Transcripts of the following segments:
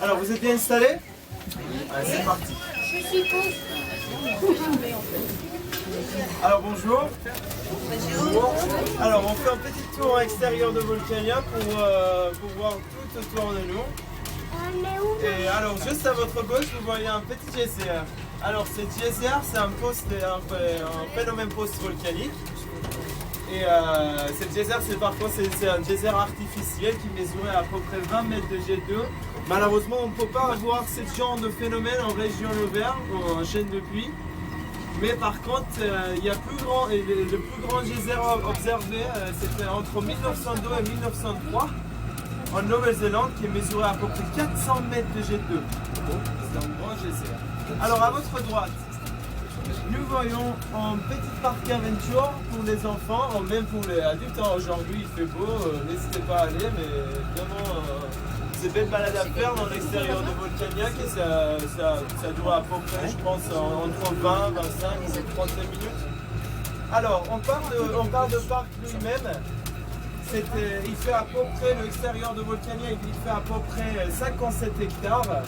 Alors, vous êtes bien installés? Allez, c'est parti. Je suppose. Alors, bonjour. Bonjour. Alors, on fait un petit tour extérieur de Volcania pour voir tout autour de nous. Et alors, juste à votre gauche, vous voyez un petit GCR. Alors, ce GCR, c'est un phénomène post-volcanique. Et cette geyser, c'est un geyser artificiel qui mesurait à peu près 20 mètres de jet d'eau. Malheureusement, on ne peut pas avoir ce genre de phénomène en région Auvergne, en chaîne de pluie. Mais par contre, il y a le plus grand geyser observé, c'était entre 1902 et 1903 en Nouvelle-Zélande, qui mesurait à peu près 400 mètres de jet d'eau. C'est un grand geyser. Alors à votre droite, nous voyons un petit parc aventure pour les enfants, ou même pour les adultes. Aujourd'hui il fait beau, n'hésitez pas à aller, mais vraiment c'est belle balade à faire dans l'extérieur de Volcania, et ça dure à peu près, je pense, entre 20, 25 et 35 minutes. Alors on parle de parc lui-même. Il fait à peu près, l'extérieur de Volcania, il fait à peu près 57 hectares.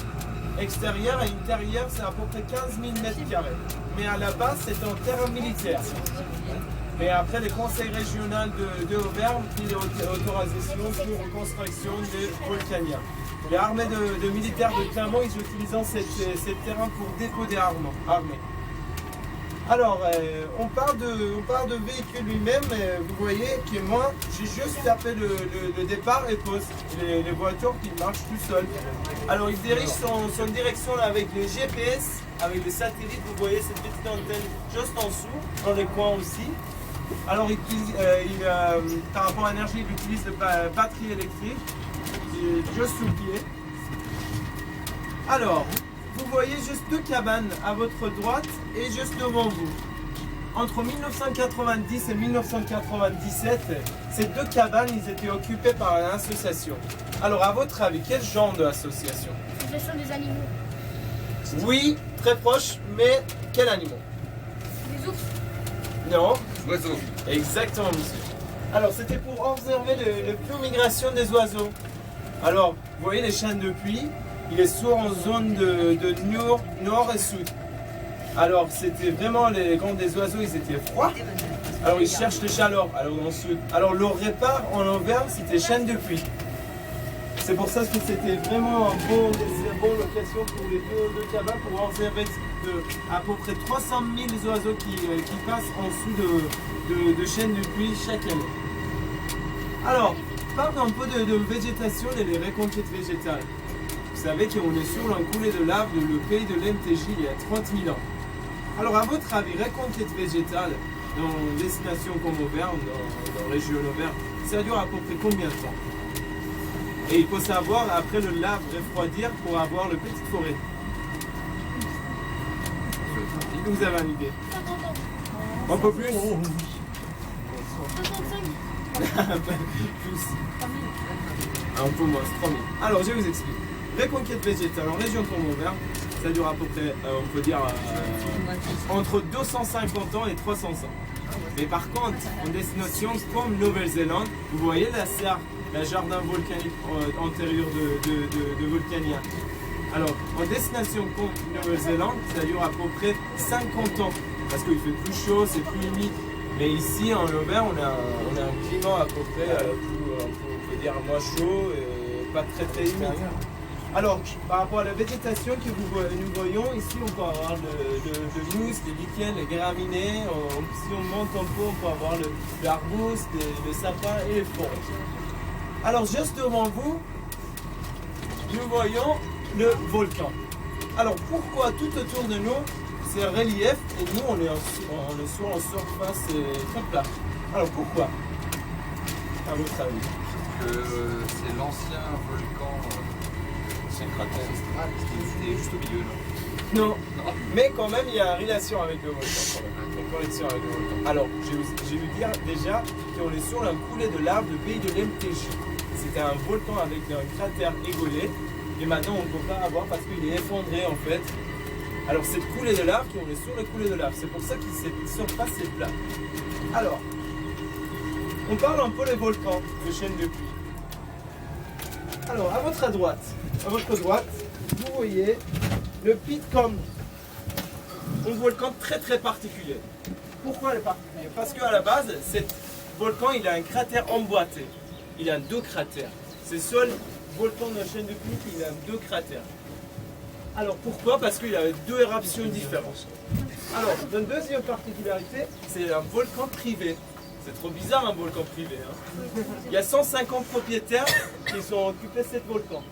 Extérieur et intérieur, c'est à peu près 15 000 mètres carrés. Mais à la base, c'est un terrain militaire. Mais après, le conseil régional de Auvergne a l'autorisation pour construction de Volcania. Les armées de militaires de Clermont, ils utilisent ce terrain pour dépôt des armées. Alors, on parle de véhicule lui-même. Vous voyez que moi, j'ai juste tapé le départ et pause. Les voitures qui marchent tout seules. Alors, il dirige son direction avec le GPS, avec les satellites. Vous voyez cette petite antenne juste en dessous, dans les coins aussi. Alors, par rapport à l'énergie, il utilise la batterie électrique, juste sous le pied. Alors, vous voyez juste deux cabanes à votre droite et juste devant vous. Entre 1990 et 1997, ces deux cabanes, ils étaient occupées par une association. Alors, à votre avis, quel genre d'association? L'association des animaux. Oui, très proche, mais quel animal? Les ours. Non. Oiseaux. Exactement, monsieur. Alors, c'était pour observer le flux migration des oiseaux. Alors, vous voyez les chaînes de pluie, il est sourd en zone de nord et sud. Alors, c'était vraiment quand des oiseaux, ils étaient froids. Alors, ils cherchent la chaleur, alors dans le sud. Alors, leur repère en Auvergne, c'était chaîne de pluie. C'est pour ça que c'était vraiment une bonne location pour les deux cabanes pour observer à peu près 300 000 oiseaux qui passent en dessous de chaînes de pluie chaque année. Alors, parle un peu de végétation et des reconquêtes végétales. Vous savez qu'on est sur un coulée de lave de le pays de l'MTJ il y a 30 000 ans. Alors, à votre avis, reconquête végétale dans une destination comme Auvergne, dans la région Auvergne, ça dure à peu près combien de temps? Et il faut savoir, après le lave refroidir pour avoir le petite forêt. Vous avez une idée? 50 ans. Un peu plus? 65. Plus. Un peu moins, 3000. Alors, je vous explique. Reconquête végétale en région comme Auvergne, ça dure à peu près, on peut dire, entre 250 ans et 300 ans. Mais par contre, en destination comme Nouvelle-Zélande, vous voyez la serre, la jardin volcanique antérieur de Volcania. Alors, en destination comme Nouvelle-Zélande, ça dure à peu près 50 ans. Parce qu'il fait plus chaud, c'est plus humide. Mais ici, en Auvergne, on a un climat à peu près, on peut dire, moins chaud et pas très humide. Alors, par rapport à la végétation que nous voyons, ici on peut avoir de mousse, des lichens, les graminées. Si on monte un peu, on peut avoir l'arbuste, le sapin et les forêts. Alors, juste devant vous, nous voyons le volcan. Alors, pourquoi tout autour de nous, c'est relief et nous, on est sur une surface très plate. Alors, pourquoi? À votre avis? C'est l'ancien volcan. C'est un cratère. C'était juste au milieu, non? Non, mais quand même il y a une relation avec le volcan, une connexion avec le volcan. Alors, je vais vous dire déjà qu'on est sur un coulée de lave du pays de l'MTJ. C'était un volcan avec un cratère égolé, et maintenant on ne peut pas avoir parce qu'il est effondré en fait. Alors cette coulée de lave, on est sur la coulée de lave, c'est pour ça que cette surface est plate. Alors, on parle un peu des volcans de chaîne de pluie. Alors, à votre droite, vous voyez le Pitcomb, un volcan très très particulier. Pourquoi il est particulier? Parce qu'à la base, ce volcan il a un cratère emboîté. Il a 2 cratères. C'est le seul volcan de la chaîne de pluie qui a 2 cratères. Alors pourquoi? Parce qu'il y a 2 éruptions différentes. Alors, une deuxième particularité, c'est un volcan privé. C'est trop bizarre un volcan privé. Hein. Il y a 150 propriétaires qui sont occupés de ce volcan.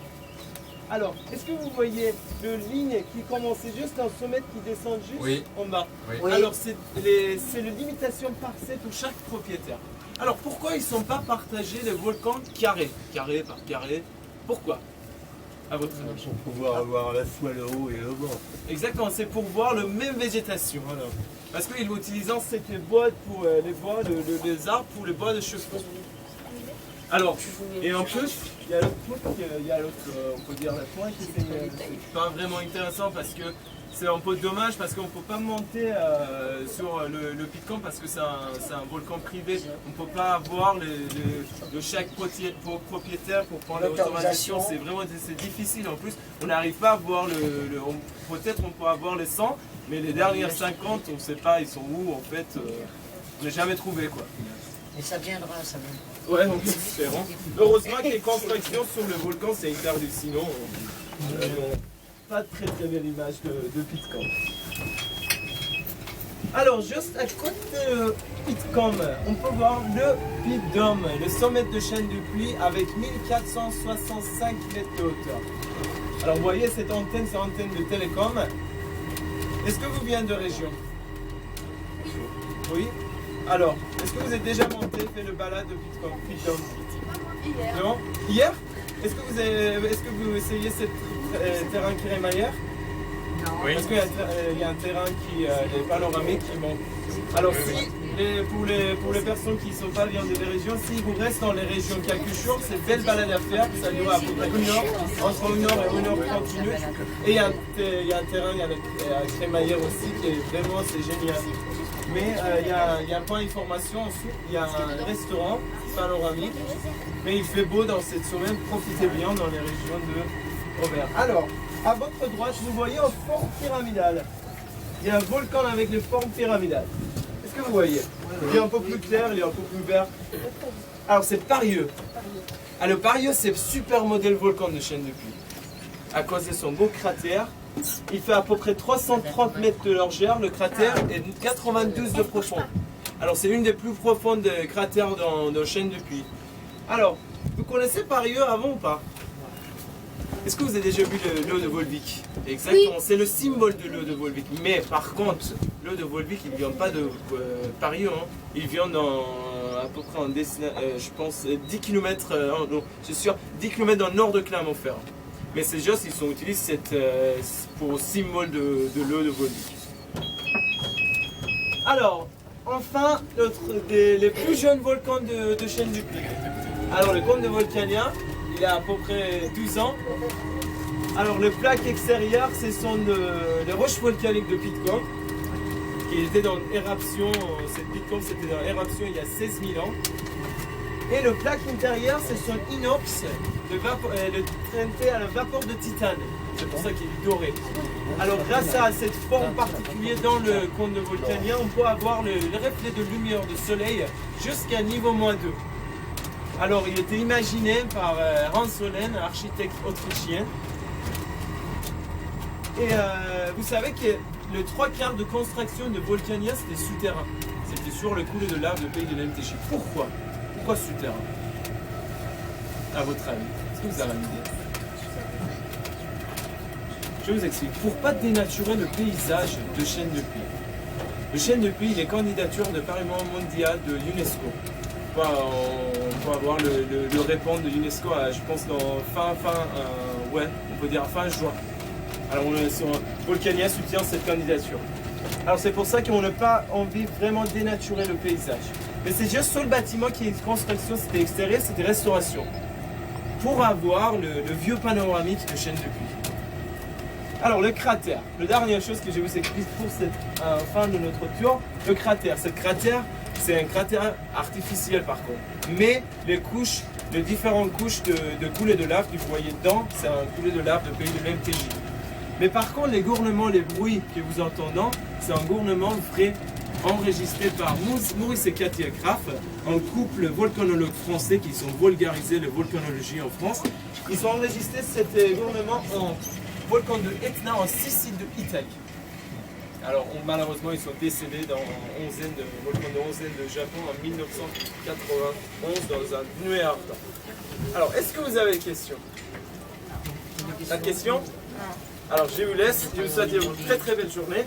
Alors, est-ce que vous voyez le ligne qui commence juste un sommet qui descend juste en bas? Oui. Alors, c'est la limitation parcelle pour chaque propriétaire. Alors, pourquoi ils ne sont pas partagés les volcans carré par carré? Pourquoi? À votre avis? Pour pouvoir avoir à la fois le haut et le bas. Exactement, c'est pour voir la même végétation. Alors. Parce qu'ils vont utiliser cette bois pour les bois, les arbres pour les bois de chevaux. Alors, et en plus, il y a l'autre, on peut dire la pointe qui c'est pas vraiment intéressant parce que c'est un peu dommage parce qu'on ne peut pas monter sur le Pitcomb parce que c'est un volcan privé. On ne peut pas avoir de chaque propriétaire pour prendre l'autorisation. C'est vraiment difficile. En plus, on n'arrive pas à voir peut-être on peut avoir les 100, mais les dernières 50, on ne sait pas ils sont où en fait. On n'a jamais trouvé quoi. Et ça viendra, ça viendra. Ouais, on espère. Heureusement que les constructions sur le volcan c'est interdit, sinon pas de très très belle image de Pitcomb. Alors juste à côté de Pitcomb, on peut voir le Pit Dome, le sommet de chaîne de pluie avec 1465 mètres de hauteur. Alors vous voyez cette antenne, c'est une antenne de télécom. Est-ce que vous venez de région? Oui. Alors, est-ce que vous êtes déjà monté, fait le balade de Pitcomb? Hier. Non? Hier? Est-ce que vous essayez ce terrain crémaillère? Non. Oui. Parce qu'il y a un terrain qui est panoramique qui monte. Alors si, pour les personnes qui ne sont pas bien des régions, si vous restez dans les régions quelques jours, c'est une belle balade à faire, ça dure à peu près 1 heure, entre 1 heure et 1 heure 30 minutes. Et il y a un terrain, il y a la crémaillère aussi qui est vraiment, c'est génial. Mais il y a pas d'information ensuite, il y a un restaurant panoramique, mais il fait beau dans cette semaine, profitez bien dans les régions de Auvergne. Alors, à votre droite, vous voyez un fort pyramidal. Il y a un volcan avec les formes pyramidales. Est-ce que vous voyez? Il est un peu plus clair, il est un peu plus vert. Alors c'est Parieux. Alors Parieux, c'est un super modèle volcan de chaîne de pluie. À cause de son beau cratère, il fait à peu près 330 mètres de largeur, le cratère est 92 de profond. Alors c'est l'une des plus profondes cratères dans chaîne de pluie. Alors, vous connaissez Parieux avant ou pas? Est-ce que vous avez déjà vu l'eau de Volvic? Exactement, oui. C'est le symbole de l'eau de Volvic. Mais par contre, l'eau de Volvic, il ne vient pas de Parieux. Hein. Il vient à peu près, je pense, 10 km, non, je suis sûr, 10 km dans le nord de Clermont-Ferrand. Mais c'est juste, ils sont utilisés pour symbole de l'eau de Volvic. Alors, enfin, les plus jeunes volcans de chaîne du pluie. Alors, le cône de Volcania, il a à peu près 12 ans. Alors, le plaque extérieur, ce sont les roches volcaniques de Pitcomb, qui étaient dans éruption. Cette Pitcomb, c'était dans éruption il y a 16 000 ans. Et le plaque intérieur, c'est son inox, traité à la vapeur de titane. C'est pour ça qu'il est doré. Alors, grâce à cette forme particulière dans le cône de Volcania, on peut avoir le reflet de lumière du soleil jusqu'à niveau -2. Alors, il était imaginé par Hans Hollein, architecte autrichien. Et vous savez que le 3/4 de construction de Volcania, c'était souterrain. C'était sur le coulé de lave, le pays de l'MTG. Pourquoi? Pourquoi souterrain? À votre avis, est-ce que vous avez une idée? Je vous explique. Pour ne pas dénaturer le paysage de chaîne de pluie. Le chaîne de pluie, il est candidature de patrimoine mondial de l'UNESCO. On peut avoir le répondre de l'UNESCO, je pense, dans on peut dire fin juin. Alors, Volcania soutient cette candidature. Alors, c'est pour ça qu'on n'a pas envie vraiment de dénaturer le paysage. Mais c'est juste sur le bâtiment qui est construction, c'était extérieur, c'était restauration. Pour avoir le vieux panoramique de chaîne de pluie. Alors, le cratère. La dernière chose que je vais vous expliquer pour cette fin de notre tour, le cratère. Ce cratère, C'est un cratère artificiel par contre. Mais les couches, les différentes couches de coulées de lave que vous voyez dedans, c'est un coulé de lave de pays de l'MTJ. Mais par contre, les gournements, les bruits que vous entendez, c'est un gournement vrai enregistré par Maurice et Cathy Graff, un couple volcanologue français qui sont vulgarisés la volcanologie en France. Ils ont enregistré cet gournement en volcan de Etna en Sicile de Italie. Alors malheureusement ils sont décédés dans volcan de Onsen de Japon en 1991 dans un nuage ardent. Alors est-ce que vous avez des questions? La question? Alors je vous laisse, je vous souhaite une très très belle journée.